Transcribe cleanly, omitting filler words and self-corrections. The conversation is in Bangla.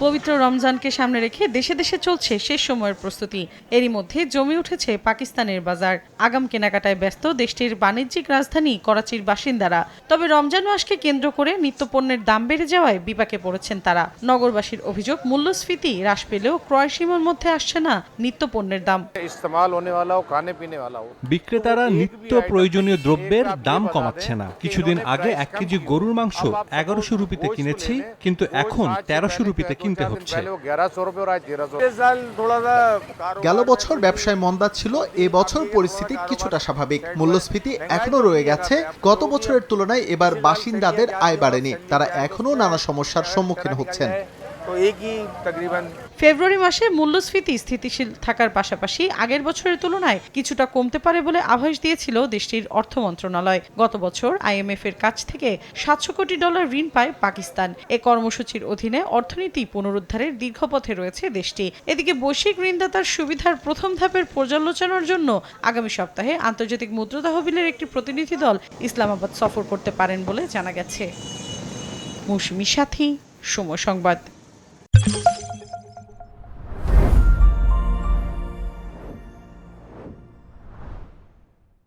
পবিত্র রমজানকে সামনে রেখে দেশে দেশে চলছে শেষ সময়ের প্রস্তুতি। এরই মধ্যে জমে উঠেছে পাকিস্তানের বাজার। আগাম কেনাকাটায় ব্যস্ত দেশটির বাণিজ্যিক রাজধানী করাচির বাসিন্দারা। তবে রমজান মাসকে কেন্দ্র করে নিত্যপণ্যের দাম বেড়ে যাওয়ায় বিপাকে পড়েছেন তারা। নগরবাসীর অভিযোগ, মূল্যস্ফীতি হ্রাস পেলেও ক্রয় সীমার মধ্যে আসছে না নিত্যপণ্যের দাম। বিক্রেতারা নিত্য প্রয়োজনীয় দ্রব্যের দাম কমাচ্ছে না। কিছুদিন আগে 1 কেজি গরুর মাংস 1100 রুপিতে কিনেছি, কিন্তু এখন 1300 রুপিতে কিনতে হচ্ছে। গেল বছর ব্যবসায় মন্দা ছিল, এ বছর পরিস্থিতি কিছুটা স্বাভাবিক। মূল্যস্ফীতি এখনো রয়ে গেছে। গত বছরের তুলনায় এবার বাসিন্দাদের আয় বাড়েনি, তারা এখনো নানা সমস্যার সম্মুখীন হচ্ছেন। ফেব্রুয়ারি মাসে মূল্যস্ফীতি স্থিতিশীল থাকার পাশাপাশি আগের বছরের তুলনায় কিছুটা কমতে পারে বলে আভাস দিয়েছিল দেশটির অর্থ মন্ত্রণালয়। গত বছর IMF এর কাছ থেকে $700 কোটি ঋণ পায় পাকিস্তান। এ কর্মসূচির অধীনে অর্থনীতি পুনরুদ্ধারের দীর্ঘপথে রয়েছে দেশটি। এদিকে বৈশ্বিক ঋণদাতার সুবিধার প্রথম ধাপের পর্যালোচনার জন্য আগামী সপ্তাহে আন্তর্জাতিক মুদ্রা তহবিলের একটি প্রতিনিধি দল ইসলামাবাদ সফর করতে পারেন বলে জানা গেছে। মৌসুমী সাথী, সময় সংবাদ।